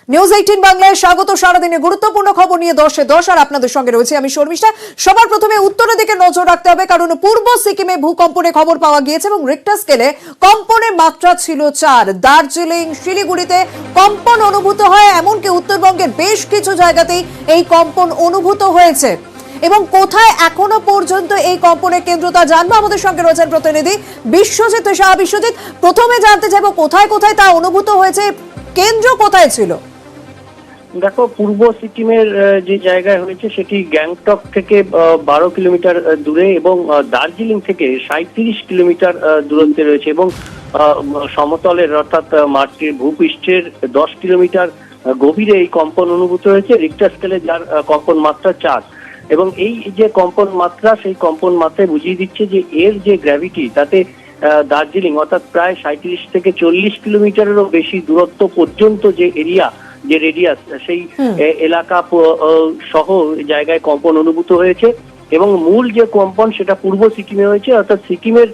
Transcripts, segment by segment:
News 18 বাংলায় স্বাগত। সারাদিনে গুরুত্বপূর্ণ খবর নিয়ে 10-10 আর আপনাদের সঙ্গে রয়েছে আমি শর্মিষ্ঠা। সবার প্রথমে উত্তরের দিকে নজর রাখতে হবে, কারণ পূর্ব সিকিমে ভূকম্পনের খবর পাওয়া গিয়েছে এবং রিক্টার স্কেলে কম্পনের মাত্রা ছিল 4। দার্জিলিং, শিলিগুড়িতে কম্পন অনুভূত হয়, এমনকি উত্তরবঙ্গের বেশ কিছু জায়গাতেই এই কম্পন অনুভূত হয়েছে। এবং কোথায় এখনো পর্যন্ত এই কম্পনের কেন্দ্র তা জানবো। আমাদের সঙ্গে রয়েছেন প্রতিনিধি বিশ্বজিৎ সাহা। বিশ্বজিৎ, প্রথমে জানতে চাইবো কোথায় কোথায় তা অনুভূত হয়েছে, কেন্দ্র কোথায় ছিল? দেখো, পূর্ব সিকিমের যে জায়গায় হয়েছে সেটি গ্যাংটক থেকে 12 কিলোমিটার দূরে এবং দার্জিলিং থেকে 37 কিলোমিটার দূরত্বে রয়েছে এবং সমতলের অর্থাৎ মাটির ভূপৃষ্ঠের 10 কিলোমিটার গভীরে এই কম্পন অনুভূত হয়েছে। রিক্টার স্কেলে যার কম্পন মাত্রা 4 এবং এই যে কম্পন মাত্রা, সেই কম্পন মাত্রায় বুঝিয়ে দিচ্ছে যে এর যে গ্র্যাভিটি, তাতে দার্জিলিং অর্থাৎ প্রায় 37 থেকে 40 কিলোমিটারেরও বেশি দূরত্ব পর্যন্ত যে এরিয়া, যে রেডিয়াস, সেই এলাকা সহ জায়গায় কম্পন অনুভূত হয়েছে। এবং মূল যে কম্পন সেটা পূর্ব সিকিমে হয়েছে, অর্থাৎ সিকিমের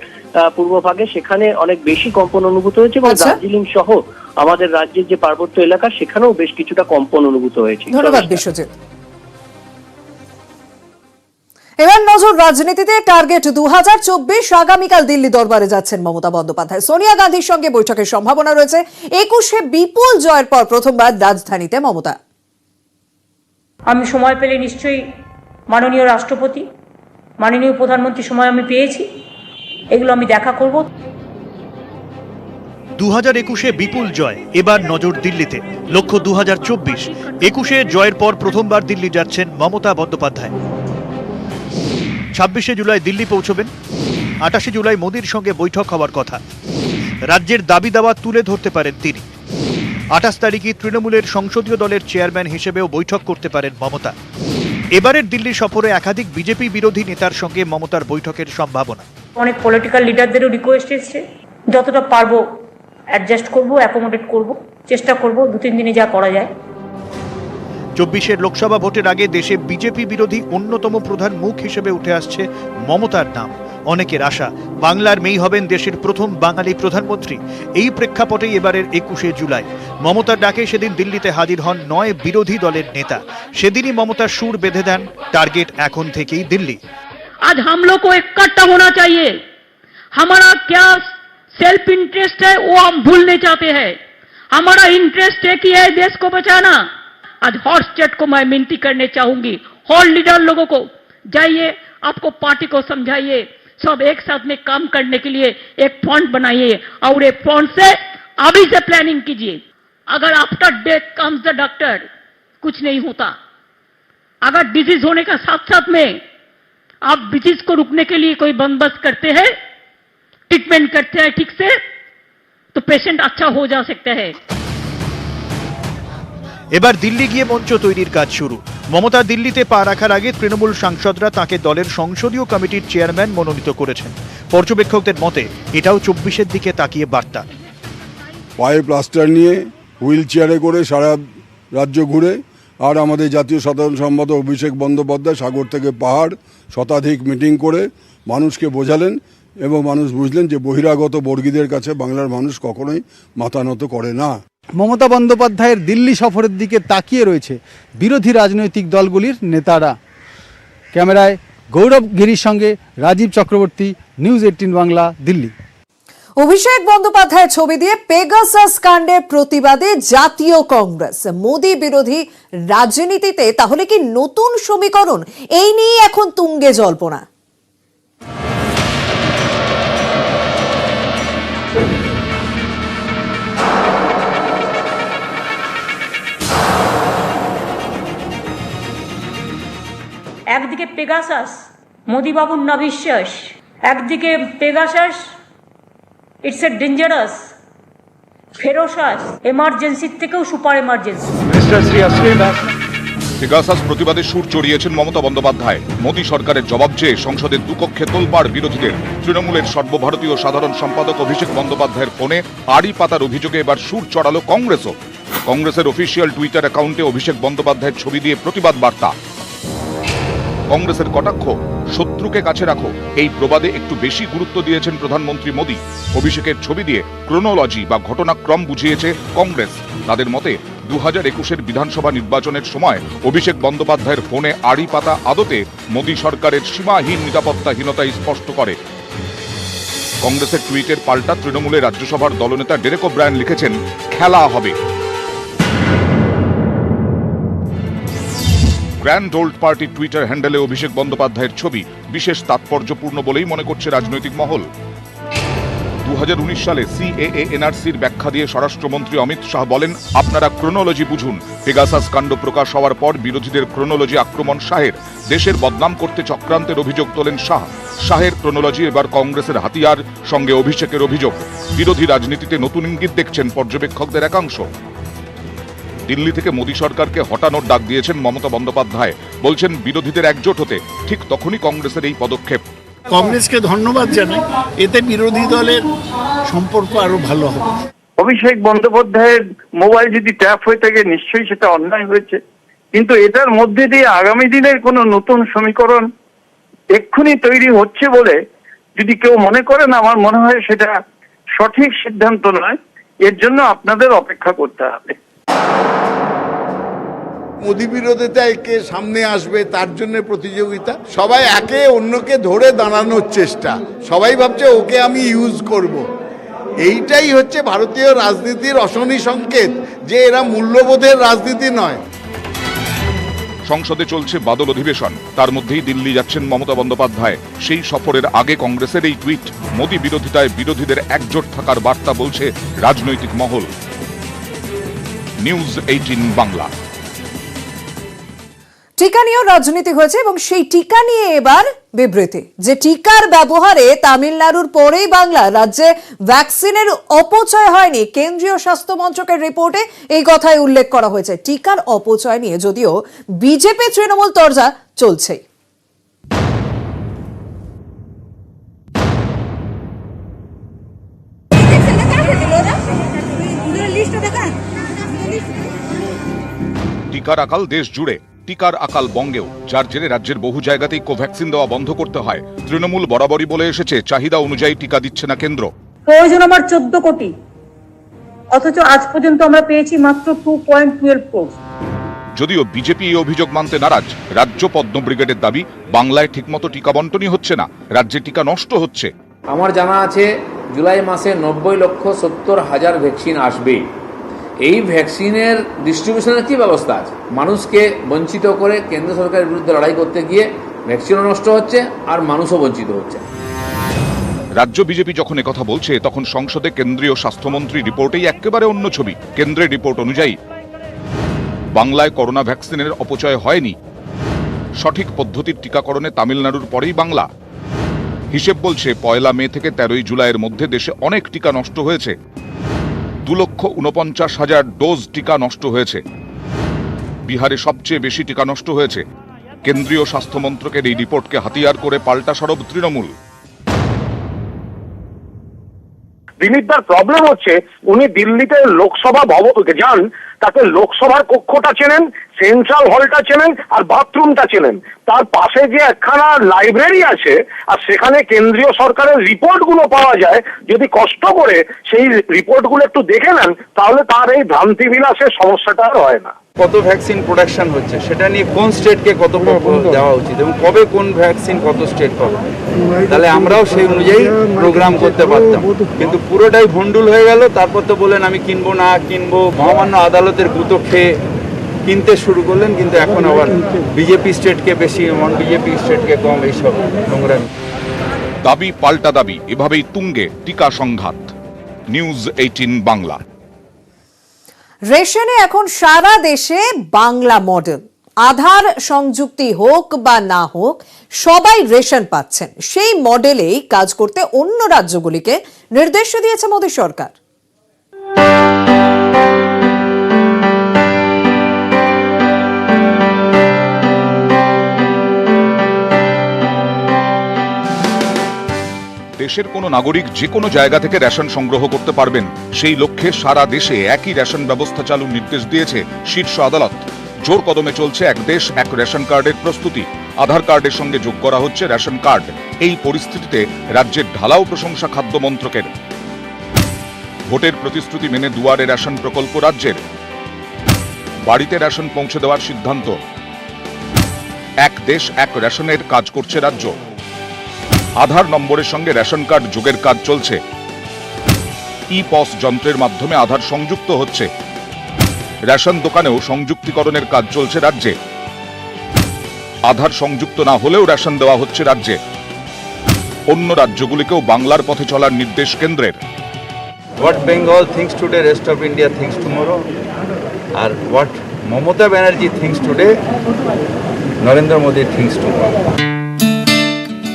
পূর্বভাগে, সেখানে অনেক বেশি কম্পন অনুভূত হয়েছে এবং দার্জিলিং সহ আমাদের রাজ্যের যে পার্বত্য এলাকা সেখানেও বেশ কিছুটা কম্পন অনুভূত হয়েছে। ধন্যবাদ বিশ্বজিৎ। এবার নজর রাজনীতিতে। টার্গেট 2024। আগামীকাল দিল্লি দরবারে যাচ্ছেন মমতা বন্দ্যোপাধ্যায়। সোনিয়া গান্ধীর সঙ্গে বৈঠকের সম্ভাবনা রয়েছে। 21-এ বিপুল জয়ের পর প্রথমবার রাজধানীতে মমতা। আমি সময় পেলে নিশ্চয়ই মাননীয় রাষ্ট্রপতি, মাননীয় প্রধানমন্ত্রী সময় আমি পেয়েছি, এগুলো আমি দেখা করব। 2021-এ বিপুল জয়, এবার নজর দিল্লিতে। লক্ষ্য 2024। 21-এ জয়ের পর প্রথমবার দিল্লি যাচ্ছেন মমতা বন্দ্যোপাধ্যায়। 26শে জুলাই দিল্লি পৌঁছবেন। 28শে জুলাই মোদির সঙ্গে বৈঠক হওয়ার কথা। রাজ্যের দাবি দাওয়া তুলে ধরতে পারেন তিনি। 28 তারিখে তৃণমূলের সংসদীয় দলের চেয়ারম্যান হিসেবেও বৈঠক করতে পারেন মমতা। এবারের দিল্লি সফরে একাধিক বিজেপি বিরোধী নেতার সঙ্গে মমতার বৈঠকের সম্ভাবনা। অনেক পলিটিক্যাল লিডারদেরও রিকোয়েস্ট এসছে, যতটা পারবো অ্যাডজাস্ট করব, অ্যাকোমোডেট করব, চেষ্টা করব 2-3 দিনে যা করা যায়। 24-এর লোকসভা ভোটের আগে দেশে বিজেপি বিরোধী অন্যতম প্রধান মুখ হিসেবে উঠে আসছে মমতার নাম। অনেকের আশা, বাংলার মেয়ে হবেন দেশের প্রথম বাঙালি প্রধানমন্ত্রী। এই প্রেক্ষাপটেই এবারের 21শে জুলাই মমতার ডাকে সেদিন দিল্লিতে হাজির হন 9 বিরোধী দলের নেতা। সেদিনই মমতার সুর বেঁধে দেন, টার্গেট এখন থেকেই দিল্লি। आज हम लोग को इकट्ठा होना चाहिए। हमारा क्या सेल्फ इंटरेस्ट है वो हम भूलने चाहते हैं। हमारा इंटरेस्ट है कि है देश को बचाना। आज हॉट स्टेट को मैं विनती करने चाहूंगी, हॉल लीडर लोगों को, जाइए आपको पार्टी को समझाइए, सब एक साथ में काम करने के लिए एक फंड बनाइए और एक फंड से अभी से प्लानिंग कीजिए। अगर after death comes the doctor, कुछ नहीं होता। अगर डिजीज होने का साथ साथ में आप डिजीज को रुकने के लिए कोई बंदोबस्त करते हैं, ट्रीटमेंट करते हैं ठीक से, तो पेशेंट अच्छा हो जा सकता है। এবার দিল্লি গিয়ে মঞ্চ তৈরির কাজ শুরু। মমতা দিল্লিতে পা রাখার আগে তৃণমূল সাংসদরা তাকে দলের সংসদীয় কমিটির চেয়ারম্যান মনোনীত করেছেন। পর্যবেক্ষকদের মতে এটাও 24-এর দিকে তাকিয়ে বার্তা। পায়ে প্লাস্টার নিয়ে হুইল চেয়ারে করে সারা রাজ্য ঘুরে, আর আমাদের জাতীয় সাধারণ সম্পাদক অভিষেক বন্দ্যোপাধ্যায় সাগর থেকে পাহাড় শতাধিক মিটিং করে মানুষকে বোঝালেন এবং মানুষ বুঝলেন যে বহিরাগত বর্গীদের কাছে বাংলার মানুষ কখনোই মাথা নত করে না। মমতা বন্দ্যোপাধ্যায়ের দিল্লি সফরের দিকে তাকিয়ে রয়েছে বিরোধী রাজনৈতিক দলগুলির নেতারা। ক্যামেরায় গৌরব গিরির সঙ্গে রাজীব চক্রবর্তী, নিউজ 18 বাংলা, দিল্লি। অভিষেক বন্দ্যোপাধ্যায়ের ছবি দিয়ে পেগাসাস কাণ্ডের প্রতিবাদে জাতীয় কংগ্রেস। মোদি বিরোধী রাজনীতিতে তাহলে কি নতুন সমীকরণ? এই নিয়ে এখন তুঙ্গে জল্পনা। একদিকে পেগাসাস, মোদি বাবুর নবিশ্বাস, একদিকে Pegasus it's a dangerous, ferocious, এমার্জেন্সির থেকেও সুপার এমার্জেন্সি। পেগাসাস প্রতিবাদে সুর চড়িয়েছেন মমতা বন্দ্যোপাধ্যায়। মোদী সরকারের জবাব চেয়ে সংসদের দুকক্ষে তোলপাড় বিরোধীদের। তৃণমূলের সর্বভারতীয় সাধারণ সম্পাদক অভিষেক বন্দ্যোপাধ্যায়ের ফোনে আড়ি পাতার অভিযোগে এবার সুর চড়ালো কংগ্রেসও। কংগ্রেসের অফিসিয়াল টুইটার অ্যাকাউন্টে অভিষেক বন্দ্যোপাধ্যায়ের ছবি দিয়ে প্রতিবাদ বার্তা। কংগ্রেসের কটাক্ষ, শত্রুকে কাছে রাখো, এই প্রবাদে একটু বেশি গুরুত্ব দিয়েছেন প্রধানমন্ত্রী মোদী। অভিষেকের ছবি দিয়ে ক্রোনোলজি বা ঘটনাক্রম বুঝিয়েছে কংগ্রেস। তাদের মতে 2021 বিধানসভা নির্বাচনের সময় অভিষেক বন্দ্যোপাধ্যায়ের ফোনে আড়ি পাতা আদতে মোদী সরকারের সীমাহীন নিরাপত্তাহীনতাই স্পষ্ট করে। কংগ্রেসের টুইটের পাল্টা তৃণমূলের রাজ্যসভার দলনেতা ডেরেক ওব্রায়ান লিখেছেন, খেলা হবে। গ্র্যান্ড ওল্ড পার্টি টুইটার হ্যান্ডেলে অভিষেক বন্দ্যোপাধ্যায়ের ছবি বিশেষ তাৎপর্যপূর্ণ বলেই মনে করছে রাজনৈতিক মহল। 2019 সালে সিএএ এনআরসির ব্যাখ্যা দিয়ে স্বরাষ্ট্রমন্ত্রী অমিত শাহ বলেন, আপনারা ক্রোনোলজি বুঝুন। পেগাসাস কাণ্ড প্রকাশ হওয়ার পর বিরোধীদের ক্রোনোলজি আক্রমণ শাহের। দেশের বদনাম করতে চক্রান্তের অভিযোগ তোলেন শাহ। শাহের ক্রোনোলজি এবার কংগ্রেসের হাতিয়ার, সঙ্গে অভিষেকের অভিযোগ। বিরোধী রাজনীতিতে নতুন ইঙ্গিত দেখছেন পর্যবেক্ষকদের একাংশ। দিল্লি থেকে মোদী সরকারকে হটানোর ডাক দিয়েছেন মমতা বন্দ্যোপাধ্যায়। বলছেন, বিরোধীদের একজোট হতে। ঠিক তখনই কংগ্রেসের এই পদক্ষেপ। কংগ্রেসকে ধন্যবাদ জানাই, এতে বিরোধী দলের সম্পর্ক আরো ভালো হবে। অভিষেক বন্দ্যোপাধ্যায়ের মোবাইল যদি ট্যাপ হয়ে থাকে নিশ্চয়ই সেটা অন্যায় হয়েছে, কিন্তু এটার মধ্যে দিয়ে আগামী দিনের কোনো নতুন সমীকরণ এক্ষুনি তৈরি হচ্ছে বলে যদি কেউ মনে করেন, আমার মনে হয় সেটা সঠিক সিদ্ধান্ত নয়। এর জন্য আপনাদের অপেক্ষা করতে হবে। মোদি বিরোধিতা কে সামনে আসবে তার জন্য প্রতিযোগিতা, সবাই একে অন্যকে ধরে দাঁড়ানোর চেষ্টা, সবাই ভাবছে ওকে আমি ইউজ করব। এইটাই হচ্ছে ভারতীয় রাজনীতির অশনি সংকেত যে এরা মূল্যবোধের রাজনীতি নয়। সংসদে চলছে বাদল অধিবেশন, তার মধ্যেই দিল্লি যাচ্ছেন মমতা বন্দ্যোপাধ্যায়। সেই সফরের আগে কংগ্রেসের এই টুইট, মোদি বিরোধিতায় বিরোধীদের একজোট থাকার বার্তা বলছে রাজনৈতিক মহল। নিউজ 18 বাংলা। টিকা নিয়েও রাজনীতি হয়েছে এবং সেই টিকা নিয়ে এবার বিবৃতি, যে টিকার ব্যবহারে তামিলনাড়ুর পরেই বাংলা রাজ্যে ভ্যাকসিনের অপচয় হয়নি। কেন্দ্রীয় স্বাস্থ্য মন্ত্রকের রিপোর্টে এই কথাই উল্লেখ করা হয়েছে। টিকার অপচয় নিয়ে যদিও বিজেপি তৃণমূল তরজা চলছেই। টিকার আকাল দেশ জুড়ে, টিকার আকাল বঙ্গেও, যার জেরে রাজ্যের বহু জায়গাতেই কোভ্যাক্সিন দেওয়া বন্ধ করতে হয়। তৃণমূল বরাবরই বলে এসেছে, চাহিদা অনুযায়ী টিকা দিচ্ছে না কেন্দ্র। প্রয়োজন আমার 14 কোটি, অথচ আজ পর্যন্ত আমরা পেয়েছি মাত্র 2.12 কোটি। যদিও বিজেপি এই অভিযোগ মানতে নারাজ। রাজ্য পদ্ম ব্রিগেডের দাবি, বাংলায় ঠিকমতো টিকা বন্টনই হচ্ছে না, রাজ্যে টিকা নষ্ট হচ্ছে। আমার জানা আছে জুলাই মাসে 90,70,000 ভ্যাকসিন আসবে। এই ভ্যাকসিনের ডিস্ট্রিবিউশনের কি ব্যবস্থা আছে? মানুষকে বঞ্চিত করে কেন্দ্র সরকারের বিরুদ্ধে লড়াই করতে গিয়ে ভ্যাকসিনও নষ্ট হচ্ছে আর মানুষও বঞ্চিত হচ্ছে। রাজ্য বিজেপি যখন একথা বলছে, তখন সংসদে কেন্দ্রীয় স্বাস্থ্যমন্ত্রী রিপোর্টেই একেবারে অন্য ছবি। কেন্দ্রের রিপোর্ট অনুযায়ী বাংলায় করোনা ভ্যাকসিনের অপচয় হয়নি। সঠিক পদ্ধতির টিকাকরণে তামিলনাড়ুর পরেই বাংলা। হিসেব বলছে 1 মে থেকে 13 জুলাইয়ের মধ্যে দেশে অনেক টিকা নষ্ট হয়েছে। 2,49,000 ডোজ টিকা নষ্ট হয়েছে। বিহারে সবচেয়ে বেশি টিকা নষ্ট হয়েছে। কেন্দ্রীয় স্বাস্থ্য মন্ত্রকের এই রিপোর্টকে হাতিয়ার করে পাল্টা সরব তৃণমূল। দিলীপদার প্রবলেম হচ্ছে, উনি দিল্লিতে লোকসভা ভবনকে যান, তাকে লোকসভার কক্ষটা চেনেন, সেন্ট্রাল হলটা চেনেন, আর বাথরুমটা চেনেন। তার পাশে যে একখানা লাইব্রেরি আছে, আর সেখানে কেন্দ্রীয় সরকারের রিপোর্টগুলো পাওয়া যায়। যদি কষ্ট করে সেই রিপোর্টগুলো একটু দেখে নেন, তাহলে তার এই ভ্রান্তি বিলাসের সমস্যাটা আর হয় না। কত ভ্যাকসিন প্রোডাকশন হচ্ছে, সেটা নিয়ে কোন স্টেটকে কত দেওয়া উচিত এবং কবে কোন ভ্যাকসিন কত স্টেট পাবে, তাহলে আমরাও সেই অনুযায়ী প্রোগ্রাম করতে পারতাম। কিন্তু পুরোটাই ভন্ডুল হয়ে গেল। তারপর তো বলেন আমি কিনবো না কিনবো, মহামান্য আদালতের গুঁতো খেয়ে কিনতে শুরু করলেন। কিন্তু এখন আবার বিজেপি স্টেটকে বেশি, নন বিজেপি স্টেটকে কম, এইসব নোংরা। দাবি পাল্টা দাবি, এভাবেই তুঙ্গে টিকা সংঘাত। নিউজ 18 বাংলা। রেশনে এখন সারা দেশে বাংলা মডেল। আধার সংযুক্তি হোক বা না হোক, সবাই রেশন পাচ্ছেন। সেই মডেলেই কাজ করতে অন্য রাজ্যগুলিকে নির্দেশ দিয়েছে মোদী সরকার। দেশের কোনো নাগরিক যে কোনো জায়গা থেকে রেশন সংগ্রহ করতে পারবেন। সেই লক্ষ্যে সারা দেশে একই রেশন ব্যবস্থা চালুর নির্দেশ দিয়েছে শীর্ষ আদালত। জোর কদমে চলছে এক দেশ এক রেশন কার্ডের প্রস্তুতি। আধার কার্ডের সঙ্গে যোগ করা হচ্ছে রেশন কার্ড। এই পরিস্থিতিতে রাজ্যের ঢালাও প্রশংসা খাদ্য মন্ত্রকের। ভোটের প্রতিশ্রুতি মেনে দুয়ারে রেশন প্রকল্প রাজ্যের। বাড়িতে রেশন পৌঁছে দেওয়ার সিদ্ধান্ত। এক দেশ এক রেশনের কাজ করছে রাজ্য। আধার নম্বরের সঙ্গে রেশন কার্ড যোগের কাজ চলছে। ই-পস যন্ত্রের মাধ্যমে আধার সংযুক্ত হচ্ছে। রেশন দোকানেও সংযুক্তিকরণের কাজ চলছে রাজ্যে। আধার সংযুক্ত না হলেও রেশন দেওয়া হচ্ছে রাজ্যে। অন্য রাজ্যগুলিকেও বাংলার পথে চলার নির্দেশ কেন্দ্রের। What Bengal thinks today, rest of India thinks tomorrow. And what Mamata Banerjee thinks today, Narendra Modi thinks tomorrow.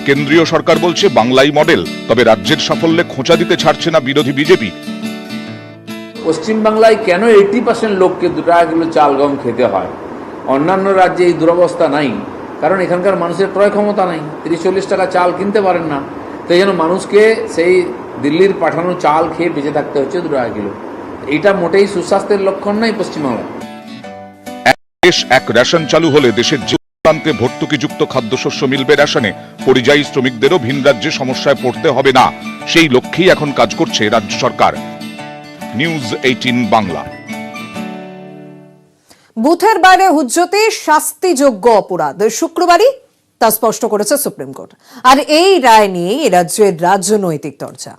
কেন্দ্রীয় সরকার বলছে বাংলাই মডেল, তবে রাজ্যের সাফল্যে খোঁচা দিতে ছাড়ছে না বিরোধী বিজেপি। পশ্চিমবাংলায় কেন 80% লোককে 2 টাকা কিলো চাল গম খেতে হয়? অন্যান্য রাজ্যে এই দুরবস্থা নাই, কারণ এখানকার মানুষের ক্রয় ক্ষমতা নাই, 30-40 টাকা চাল কিনতে পারেন না। তাই জন্য মানুষকে সেই দিল্লির পাঠানো চাল খেয়ে বেঁচে থাকতে হচ্ছে 2 টাকা কিলো। এটা মোটেই সুস্বাস্থ্যের লক্ষণ নয় পশ্চিমবাংলায়। এক দেশ এক রেশন চালু হলে দেশের যে প্রান্তে ভর্তুকিযুক্ত খাদ্যশস্য মিলবে রেশনে, পরিযায়ী শ্রমিকদেরও ভিন রাজ্যে সমস্যায় পড়তে হবে না। সেই লক্ষ্যেই এখন কাজ করছে রাজ্য সরকার। নিউজ 18 বাংলা। বুথের বাইরে হুজ্জতে শাস্তিযোগ্য অপরাধ শুক্রবারই তা স্পষ্ট করেছে সুপ্রিম কোর্ট। আর এই রায় নিয়ে রাজ্যের রাজনৈতিক চর্চা।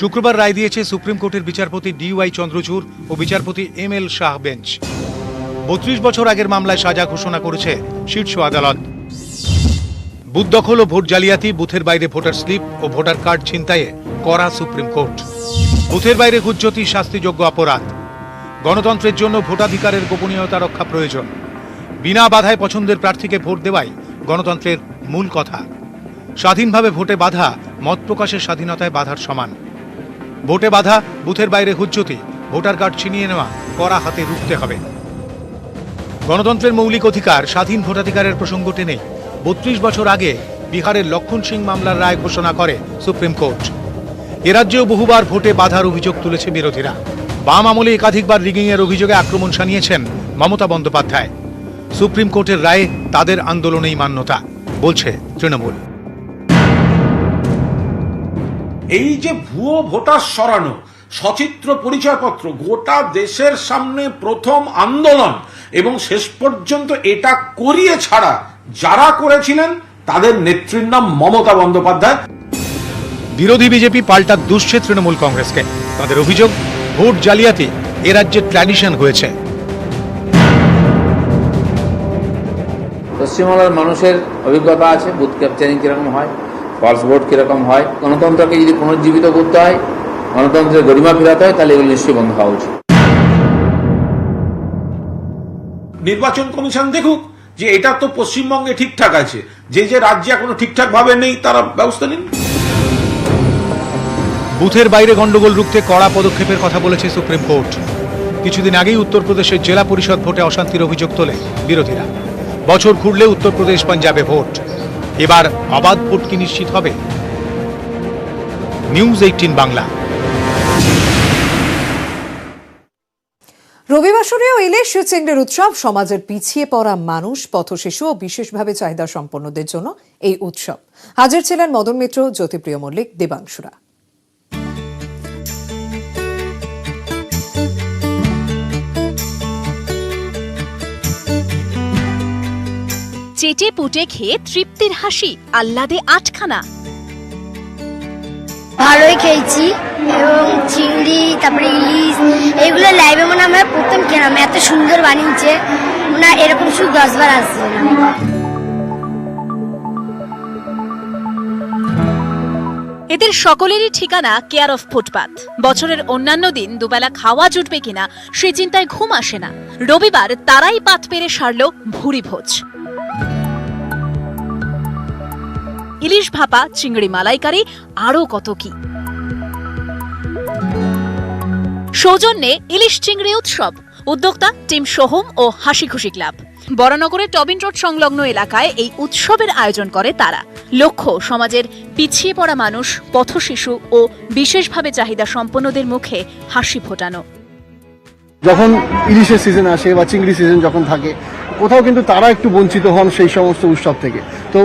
শুক্রবার রায় দিয়েছে সুপ্রিম কোর্টের বিচারপতি DY চন্দ্রচূড় ও বিচারপতি ML শাহ বেঞ্চ। 32 বছর আগের মামলায় সাজা ঘোষণা করেছে শীর্ষ আদালত। বুথ দখল ও ভোট জালিয়াতি, বুথের বাইরে ভোটার স্লিপ ও ভোটার কার্ড ছিনতাইয়ে কড়া সুপ্রিম কোর্ট। বুথের বাইরে হুজ্জতি শাস্তিযোগ্য অপরাধ। গণতন্ত্রের জন্য ভোটাধিকারের গোপনীয়তা রক্ষা প্রয়োজন। বিনা বাধায় পছন্দের প্রার্থীকে ভোট দেওয়াই গণতন্ত্রের মূল কথা। স্বাধীনভাবে ভোটে বাধা মত প্রকাশের স্বাধীনতায় বাধার সমান। ভোটে বাধা, বুথের বাইরে হুজ্জতি, ভোটার কার্ড ছিনিয়ে নেওয়া কড়া হাতে রুখতে হবে। গণতন্ত্রের মৌলিক অধিকার স্বাধীন ভোটাধিকারের প্রসঙ্গ টেনে 32 বছর আগে বিহারের লক্ষণ সিং মামলার রায় ঘোষণা করে সুপ্রিম কোর্ট। এ রাজ্যেও বহুবার ভোটে বাধার অভিযোগ তুলেছে বিরোধীরা। বাম আমলে একাধিকবার রিগিং এর অভিযোগে আক্রমণ শানিয়েছেন মমতা বন্দ্যোপাধ্যায়। সুপ্রিম কোর্টের রায়ে তাদের আন্দোলনেই মান্যতা, বলছে তৃণমূল। এই যে ভুয়ো ভোটার সরানো, সচিত্র পরিচয়পত্র, গোটা দেশের সামনে প্রথম আন্দোলন, এবং শেষ পর্যন্ত এটা করিয়ে ছাড়া যারা করেছিলেন তাদের নেত্রীর নাম মমতা বন্দ্যোপাধ্যায়। বিরোধী বিজেপি পাল্টা দুষছে তৃণমূল কংগ্রেসকে। তাদের অভিযোগ, ভোট জালিয়াতি এ রাজ্যের ট্র্যাডিশন হয়েছে। পশ্চিমবাংলার মানুষের অভিজ্ঞতা আছে বুথ ক্যাপচারিং কিরকম হয়, ফলস ভোট কিরকম হয়। গণতন্ত্রকে যদি পুনর্জীবিত করতে হয়, গণতন্ত্রের গরিমা ফেরাতে হয়, তাহলে এগুলো নিশ্চয়ই বন্ধ হওয়া উচিত। নির্বাচন কমিশন দেখুক যে এটা তো পশ্চিমবঙ্গে ঠিকঠাক আছে, যে যে রাজ্যে এখনো ঠিকঠাক ভাবে নেই তারা ব্যবস্থা নিন। বুথের বাইরে গন্ডগোল রুখতে কড়া পদক্ষেপের কথা বলেছে সুপ্রিম কোর্ট। কিছুদিন আগেই উত্তরপ্রদেশের জেলা পরিষদ ভোটে অশান্তির অভিযোগ তোলে বিরোধীরা। বছর ঘুরলে উত্তরপ্রদেশ পাঞ্জাবে ভোট। এবার অবাধ ভোট কি নিশ্চিত হবে? নিউজ 18 বাংলা। রবিবাসরীয় ইলিশ চিংড়ির উৎসব সমাজের পিছিয়ে পড়া মানুষ, পথশিশু ও বিশেষভাবে চাহিদা সম্পন্নদের জন্য এই উৎসব। হাজির ছিলেন মদন মিত্র, জ্যোতিপ্রিয় মল্লিক, দেবাংশুরা। চেটে পুটে খেয়ে তৃপ্তির হাসি, আহ্লাদে আটখানা। ভালোই খেয়েছি, এবং চিংড়ি, তারপরে ইলিশ, এগুলো লাইভে মনে আমরা প্রথম কেনাম, এত সুন্দর বানিয়েছে, না এরকম শুধু 10 বার আসছে না। এদের সকলেরই ঠিকানা কেয়ার অফ ফুটপাত। বছরের অন্যান্য দিন দুবেলা খাওয়া জুটবে কিনা সে চিন্তায় ঘুম আসে না। রবিবার তারাই পাত পেরে সারল ভুরি ভোজ। ইলিশ ভাপা, চিংড়ি মালাইকারি, আরো কত কি। সৌজন্যে ইলিশ চিংড়ি উৎসব। উদ্যোক্তা টিম সোহম ও হাসি খুশি ক্লাব। বরানগরের টবিন রোড সংলগ্ন এলাকায় এই উৎসবের আয়োজন করে তারা। লক্ষ্য সমাজের পিছিয়ে পড়া মানুষ, পথশিশু ও বিশেষভাবে চাহিদা সম্পন্নদের মুখে হাসি ফোটানো। যখন ইলিশের সিজন আসে বা চিংড়ি সিজন যখন থাকে, কোথাও কিন্তু তারা একটু বঞ্চিত হন সেই সমস্ত উৎসব থেকে। তো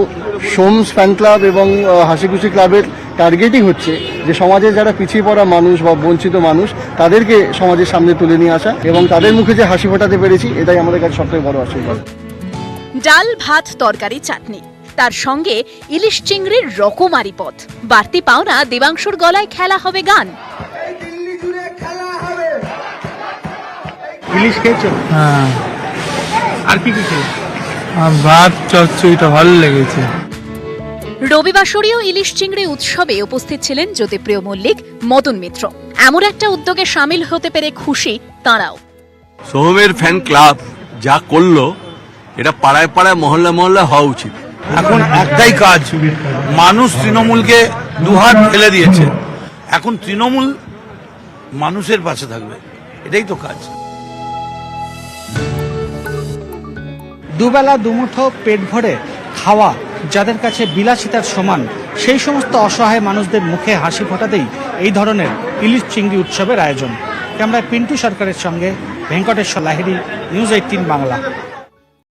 সোমস ফ্যান ক্লাব এবং হাসি খুশি ক্লাবের টার্গেটই হচ্ছে যে সমাজে যারা পিছিয়ে পড়া মানুষ বা বঞ্চিত মানুষ তাদেরকে সমাজের সামনে তুলে নিয়ে আসা, এবং তাদের মুখে যে হাসি ফোটাতে পেরেছি এটাই আমাদের কাছে সবথেকে বড় আশীর্বাদ। ডাল, ভাত, তরকারি, চাটনি, তার সঙ্গে ইলিশ চিংড়ির রকমারি পদ। বাড়তি পাওনা দেবাংশুর গলায় খেলা হবে গান। ইলিশ খেয়েছো? হ্যাঁ। আর কি কি খেয়েছো? ভাত চচ্চড়িটা ভালো লেগেছে। রবিবাসরীয় ইলিশ চিংড়ি উৎসবে উপস্থিত ছিলেন জ্যোতিপ্রিয় মল্লিক, মদন মিত্র। এমন একটা উদ্যোগে সামিল হতে পেরে খুশি তাঁরাও। সোহমের ফ্যান ক্লাব যা করলো এটা পাড়ায় পাড়ায় মহল্লা মহল্লা হওয়া উচিত। এখন একটাই কাজ, মানুষ তৃণমূলকে দুহাত ফেলে দিয়েছে, এখন তৃণমূল মানুষের পাশে থাকবে, এটাই তো কাজ। দুবেলা দুমুঠো পেট ভরে খাওয়া যাদের কাছে বিলাসিতার সমান, সেই সমস্ত অসহায় মানুষদের মুখে হাসি ফোটাতেই এই ধরনের ইলিশ চিংড়ি উৎসবের আয়োজন। ক্যামেরায় পিন্টু সরকারের সঙ্গে ভেঙ্কটেশ্বর লাহিড়ী, নিউজ 18 বাংলা।